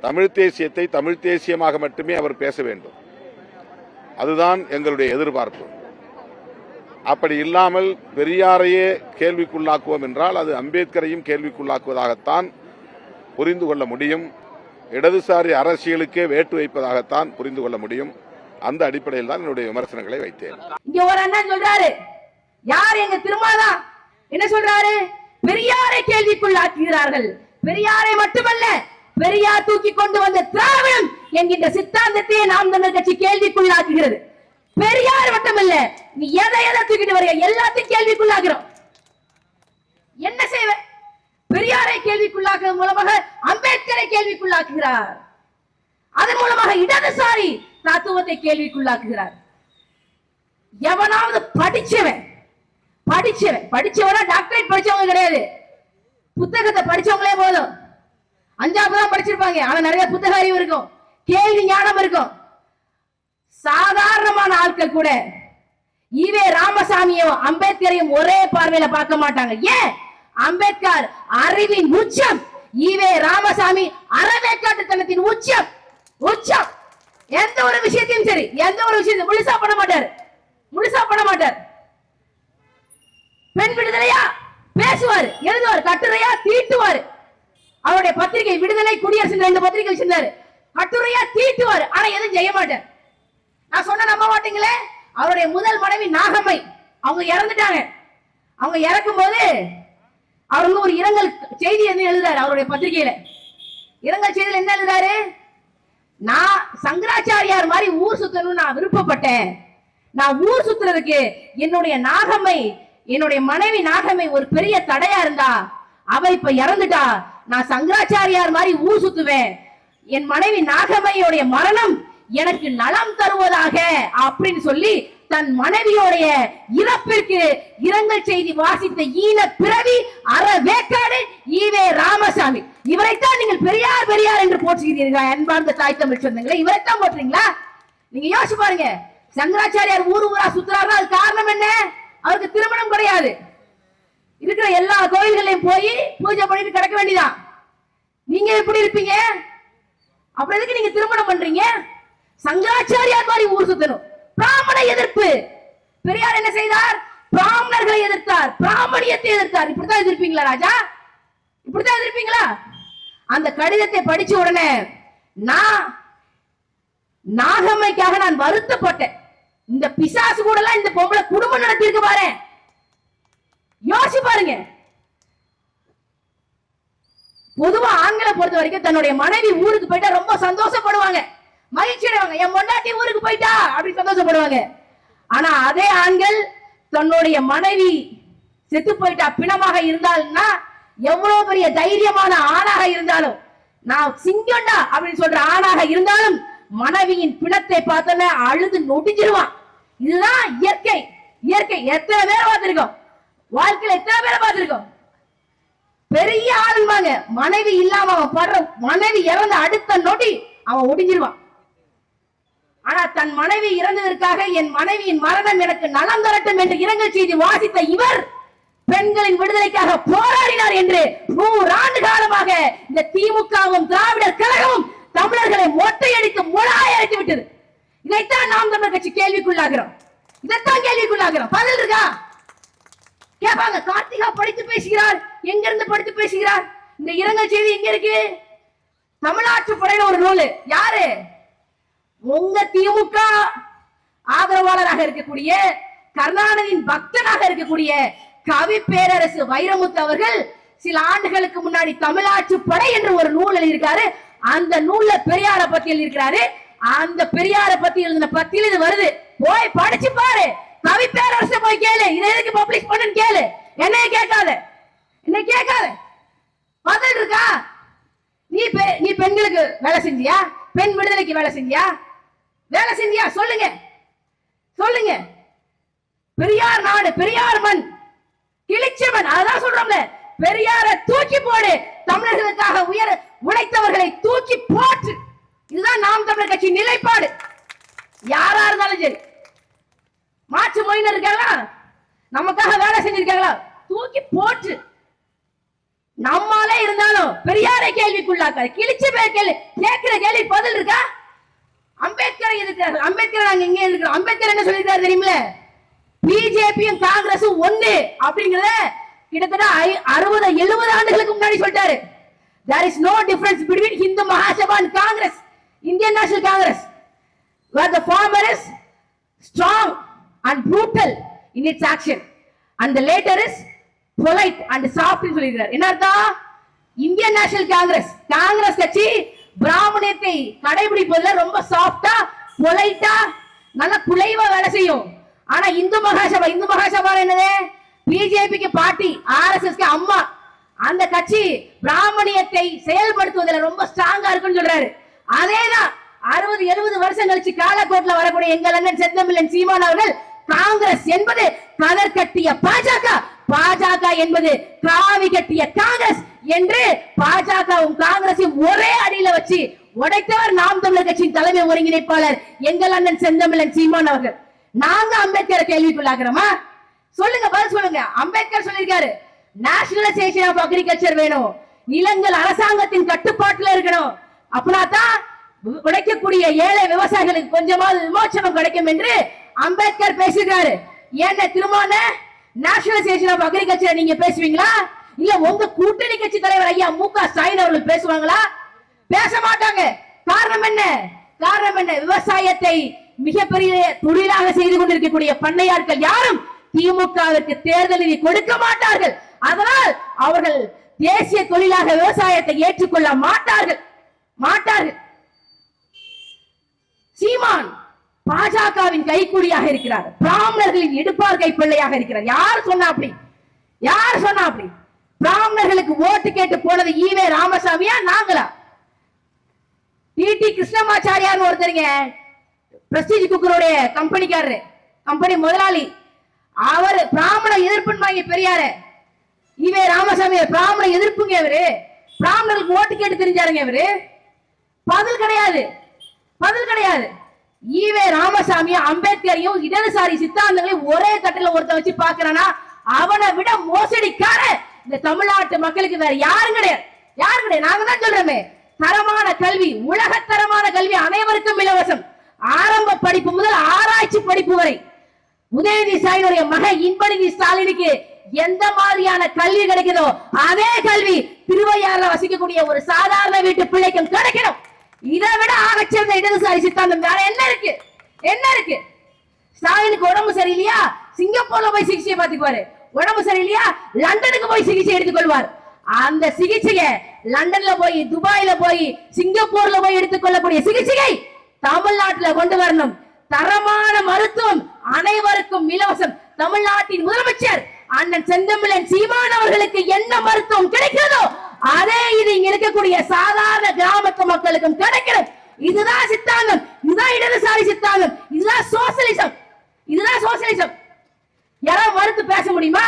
தமிழ் தேசியத்தை தமிழ் தேசியமாக மட்டுமே அவர் பேச வேண்டும். அதுதான் எங்களுடைய எதிர்பார்ப்பு. அப்படி இல்லாமல் பெரியாரையே கேள்விக்குள்ளாக்குவோம் என்றால் அது அம்பேத்கரையும் கேள்விக்குள்ளாக்குவதாகத்தான் புரிந்து கொள்ள முடியும். இடதுசாரி அரசியலுக்கே வேட்டு வைப்பதாகத்தான் புரிந்து கொள்ள முடியும். அந்த அடிப்படையில் தான் என்னுடைய விமர்சனங்களை வைத்தேன். இங்க ஒரு அண்ணன் சொல்றாரு, யார் எங்க திருமாதான் என்ன சொல்றாரு, பெரியாரை கேள்விக்குள்ளாக்குகிறார்கள். பெரியாரை மட்டுமல்ல, பெரியார் தூக்கி கொண்டு வந்த திராவிடம் என்கின்ற சித்தாந்தத்தையே நாம் தமிழர் கட்சி கேள்விக்குள்ளாக்குகிறது. பெரியார் மட்டுமல்ல, நீ எதை தூக்கிட்டு வர எல்லாத்தையும் கேள்விக்குள்ளாக்குறோம். என்ன செய்வ? பெரியாரை கேள்விக்குள்ளாக்குறது மூலமாக அம்பேத்கரை கேள்விக்குள்ளாக்குகிறார். அதன் மூலமாக இடதுசாரி தத்துவத்தை கேள்விக்குள்ளாக்குகிறார். எவனாவது படிச்சவனா டாக்டரேட் படிச்சவங்க கிடையாது, புத்தகத்தை படிச்சவங்களே போதும். 5ஆவது தான் படிச்சிருப்பாங்க, ஆனா நிறைய புத்தக அறிவு இருக்கும், கேள்வி ஞானம் இருக்கும். சாதாரணமான ஆட்கள் கூட ஈவே ராமசாமியும் அம்பேத்கரையும் ஒரே பார்வையில பார்க்க மாட்டாங்க. ஏன்? அம்பேத்கர் அறிவின் உச்சம், ஈவே ராமசாமி அறவேக்காட்டுத்தனத்தின் உச்சம். எந்த ஒரு விஷயத்தையும் சரி, எந்த ஒரு விஷயத்தையும் முழுசா பண்ண மாட்டார். பெண் விடுதலையா பேசுவார், எழுதுவார், கட்டுரையா தீட்டுவார். அவருடைய பத்திரிகை விடுதலை, குடியரசு 2 பத்திரிகை வச்சிருந்தாரு. கட்டுரையா தீட்டுவார், ஆனா எதுவும் செய்ய மாட்டார். நான் சொன்ன நம்ப மாட்டீங்களே, அவருடைய முதல் மனைவி நாகம்மை அவங்க இறந்துட்டாங்க. அவங்க இறக்கும் போது அவங்க ஒரு இரங்கல் செய்தி என்ன எழுதுறாரு அவருடைய பத்திரிகையில. இரங்கல் செய்தியில் என்ன எழுதுறாரு, நான் சங்கராச்சாரியார் மாதிரி ஊர் சுத்தணும்னு நான் விருப்பப்பட்டேன். நான் ஊர் சுத்துறதுக்கு என்னுடைய மனைவி நாகம்மை ஒரு பெரிய தடையா இருந்தா, அவ இப்ப இறந்துட்டா, நான் சங்கராச்சாரியார் மாதிரி ஊர் சுத்துவேன். என் மனைவி நாகம்மையோடைய மரணம் எனக்கு நலம் தருவதாக அப்படின்னு சொல்லி தன் மனைவியோடைய இறப்பிற்கு இரங்கல் செய்தி வாசித்த ஈன பிறவி அறவேக்காடு ஈவே ராமசாமி. இவரைத்தான் நீங்கள் பெரியார் என்று போற்றுகிறீர்களா? அன்பார்ந்த தாய் தமிழ் சொந்தங்களே, இவரைத்தான் போற்றுறீங்களா? நீங்க யோசிச்சு பாருங்க. சங்கராச்சாரியார் ஊரா சுத்துறாருன்னா அது காரணம் என்ன? அவருக்கு திருமணம் கிடையாது. இருக்கிற எல்லா கோயில்களையும் போய் பூஜை பண்ணிட்டு கிடக்க வேண்டியதான். நீங்க எப்படி இருப்பீங்க? அப்புறம் எதுக்கு நீங்க திருமணம் பண்றீங்க? சங்கராச்சாரியார் மாதிரி ஊர் சுத்தணும். பிராமண எதிர்ப்பு. பெரியார் என்ன செய்தார்? பிராமணர்களை எதிர்த்தார், பிராமணியத்தை எதிர்த்தார். இப்படித்தான் எதிர்ப்பீங்களா ராஜா? இப்படித்தான் எதிர்ப்பீங்களா? அந்த கடிதத்தை படிச்ச உடனே நாகம்மைக்காக நான் வருத்தப்பட்டேன். இந்த பிசாசு கூட எல்லாம் இந்த பொம்பளை குடும்பம் நடத்தி இருக்கு பாரு. யோசிச்சு பாருங்க. பொதுவா ஆண்களை பொறுத்த வரைக்கும் தன்னுடைய மனைவி ஊருக்கு போயிட்டா ரொம்ப சந்தோஷப்படுவாங்க, மகிழ்ச்சி அடைவாங்க. என் பொண்டாட்டி ஊருக்கு போயிட்டா அப்படி சந்தோஷப்படுவாங்க. ஆனா அதே ஆண்கள் தன்னுடைய மனைவி செத்து போயிட்டா, பிணமாக இருந்தால்னா, எவ்வளவு பெரிய தைரியமான ஆணாக இருந்தாலும், நான் சிங்கண்டா அப்படின்னு சொல்ற ஆணாக இருந்தாலும் மனைவியின் பிணத்தை பார்த்தல அழுது நொடிஞ்சிருவான். இதுதான் இயற்கை. எத்தனை பேரை பார்த்திருக்கோம் வாழ்க்கையில, எத்தனை பேரை பார்த்திருக்கோம். பெரிய ஆளுமாங்க, மனைவி இல்லாம அவன் படுற, மனைவி இறந்த அடுத்த நொடி அவன் ஒடிஞ்சிருவான். ஆனா தன் மனைவி இறந்ததற்காக என் மனைவியின் மரணம் எனக்கு நலம் தரட்டும் என்று இரங்கல் செய்தி வாசித்த இவர் பெண்களின் விடுதலைக்காக போராடினார் என்று 100 ஆண்டு காலமாக இந்த திமுகவும் திராவிடர் கழகமும் தமிழர்களை மொட்டையடித்து முழாயடித்து விட்டது. இதைத்தான் நாம் தமிழர் கட்சி கேள்விக்குள்ளாகிறோம். பதில் இருக்கா? கேட்பாங்க, கார்த்திகா படித்து பேசுகிறார், எங்க இருந்து படித்து பேசுகிறார்? இந்த இரங்கல் செய்தி எங்க இருக்கு? தமிழ்நாட்டு படையில ஒரு நூல். யாரு? உங்க திமுக ஆதரவாளராக இருக்கக்கூடிய, கருணாநிதியின் பக்தனாக இருக்கக்கூடிய கவி பேரரசு வைரமுத்து அவர்கள் சில ஆண்டுகளுக்கு முன்னாடி தமிழ்நாட்டு படை என்று ஒரு நூல் எழுதியிருக்காரு. அந்த நூல்ல பெரியார பத்தி எழுதியிருக்கிறாரு. அந்த பெரியார பத்தி எழுதின பத்தியில் இது வருது. போய் படிச்சு பாரு. கவி பேரரசு போய் கேளு, இதை எதுக்கு பப்ளிஷ் பண்ணு கேளு. என்னைய கேட்காத. பதில் இருக்கா? நீ பெண்களுக்கு வேலை செஞ்சியா? பெண் விடுதலைக்கு வேலை செஞ்சியா? சொல்லுங்க. பெரியார் நாடு, பெரியார் மண், கிழிச்சவன். அதான் சொல்றோம்ல, பெரியார தூக்கி போடு, தமிழர்களுக்காக உழைத்தவர்களை தூக்கி போட்டு. இதுதான் நாம் தமிழர் கட்சி நிலைப்பாடு. யாரா இருந்தாலும் சரி, மாற்று மொழியினர் இருக்காங்களா, நமக்காக வேலை செஞ்சிருக்காங்களா, தூக்கி போட்டு. நம்மாலே இருந்தாலும் பெரியாரை கேள்விக்குள்ளாக்காது. கிழிச்சு போய் கேட்கிற கேள்வி பதில் இருக்கா? அம்பேத்கர் இருக்கிறார். அம்பேத்கர் நாங்க எங்க இருக்கிறோம்? அம்பேத்கர் என்ன சொல்லியிருக்காரு தெரியுமில? பிஜேபியும் காங்கிரஸும் ஒண்ணு அப்படிங்கறத கிட்டத்தட்ட 60-70 ஆண்டுகளுக்கு முன்னாடி சொல்லிட்டாரு. There is no difference between Hindu Mahasabha and Congress, Indian National Congress, where the former is strong and brutal in its action and the later is polite and soft னு சொல்லியிருக்காரு. என்ன அர்த்தம்? இந்தியன் நேஷனல் காங்கிரஸ் காங்கிரஸ் கட்சி பிராமணியத்தை கடைபிடிப்பதுல ரொம்ப சாஃப்டா பொலைட்டா நல்ல குலைவா வேலை செய்யும். ஆனா இந்து மகாசபா என்னது? பிஜேபிக்கு பாட்டி, ஆர்எஸ்எஸ்க்கு அம்மா. அந்த கட்சி பிராமணியத்தை செயல்படுத்துவதில் ரொம்ப ஸ்ட்ராங்கா இருக்குன்னு சொல்றாரு. அதேதான் 60-70 வருஷம் கழிச்சு காலக்கோட்ல வரக்கூடிய எங்கள் அண்ணன் செந்தமிழன் சீமான் அவர்கள் காங்கிரஸ் என்பது கதர் கட்டிய பாஜக, பாஜக என்பது காவி கட்டிய காங்கிரஸ் என்று பாஜகவும் காங்கிரஸையும் ஒரே அடியில வச்சு உடைத்தவர் நாம் தமிழர் கட்சியின் தலைமை ஒருங்கிணைப்பாளர் எங்கள் அண்ணன் செந்தமிழன் சீமான் அவர்கள். நாங்க அம்பேத்கரை கேள்விக்குள்ளாக்குறோமா? சொல்லுங்க, பதில் சொல்லுங்க. அம்பேத்கர் சொல்லியிருக்காரு, நேஷனலைசேஷன் ஆஃப் அக்ரிகல்ச்சர் வேணும், நிலங்கள் அரசாங்கத்தின் கட்டுப்பாட்டுல இருக்கணும், அப்படின்னாதான் உடைக்கக்கூடிய ஏழை விவசாயிகளுக்கு கொஞ்சமாவது விமோசனம் கிடைக்கும் என்று அம்பேத்கர் பேசுகிறாரு. என்ன திருமான நேஷனலைசேஷன் ஆஃப் அக்ரிகல்ச்சர் நீங்க பேசுவீங்களா? இல்ல உங்க கூட்டணி கட்சி தலைவர் ஐயா மு.க. ஸ்டாலின் அவர்கள் பேசுவாங்களா? பேச மாட்டாங்க. காரணம் என்ன? விவசாயத்தை மிகப்பெரிய தொழிலாக செய்து கொண்டிருக்கக்கூடிய பண்ணையாட்கள் யாரும் திமுகவிற்கு தேர்தல் நிதி கொடுக்க மாட்டார்கள். அதனால் அவர்கள் தேசிய தொழிலாக விவசாயத்தை ஏற்றுக்கொள்ள மாட்டார்கள். சீமான் பாஜகவின் கைக்கூலியாக இருக்கிறார், பிராமணர்களின் இடுப்பார் கை பிள்ளையாக இருக்கிறார். யார் சொன்னா அப்படி? பிராமணர்களுக்கு ஓட்டு கேட்டு போனது ஈவே ராமசாமியா நாங்களா? டி கிருஷ்ணமாச்சாரியார் ஒருத்தருங்க, பிரஸ்டீஜ் குக்கருடைய கம்பெனி முதலாளி. அவர் பிராமண எதிர்ப்புன்னு பெரியார ஈவே ராமசாமி பிராமண எதிர்ப்புங்க. இவரு பிராமணர்களுக்கு ஓட்டு கேட்டு தெரிஞ்சாருங்க. இவரு பதில் கிடையாது. ஈவே ராமசாமி அம்பேத்கரையும் இடதுசாரி சித்தாந்தங்களையும் ஒரே தட்டில ஒருத்த வச்சு பாக்குறானா அவனை விட மோசடிக்கார இந்த தமிழ்நாட்டு மக்களுக்கு வேற யாரும் கிடையாது. நாங்க தான் சொல்றோமே, தரமான கல்வி, உலக தரமான கல்வி அனைவருக்கும் இலவசம். ஆரம்ப படிப்பு முதல் ஆராய்ச்சி படிப்பு வரை உதயநிதி ஸ்டாலினுடைய மகன் இன்பநிதி ஸ்டாலினுக்கு எந்த மாதிரியான கல்வி கிடைக்குதோ அதே கல்வி திருவையாறுல வசிக்கக்கூடிய ஒரு சாதாரண வீட்டு பிள்ளைக்கும் கிடைக்கணும். இதை விட ஆகச்சிறந்த இடதுசாரி சித்தாந்தம் வேற என்ன இருக்கு? ஸ்டாலினுக்கு உடம்பு சரியில்லையா சிங்கப்பூர்ல போய் சிகிச்சை பார்த்துக்குவாரு, உடம்பு சரியில்லையா லண்டனுக்கு போய் சிகிச்சை எடுத்துக்கொள்வார். அந்த சிகிச்சையை லண்டன்ல போய், துபாயில போய், சிங்கப்பூர்ல போய் எடுத்துக்கொள்ளக்கூடிய சிகிச்சையை தமிழ்நாட்டில் கொண்டு வரணும். தரமான மருத்துவம் அனைவருக்கும் இலவசம். தமிழ்நாட்டின் முதலமைச்சர் அண்ணன் செந்தமிழன் சீமான் அவர்களுக்கு என்ன மருத்துவம் கிடைக்கிறதோ அதே இது இங்க இருக்கக்கூடிய சாதாரண கிராமத்து மக்களுக்கும் கிடைக்கணும். இதுதான் சித்தாந்தம், இதுதான் இடதுசாரி சித்தாந்தம், இதுதான் சோசியலிசம். யாராவது மறுத்து பேச முடியுமா?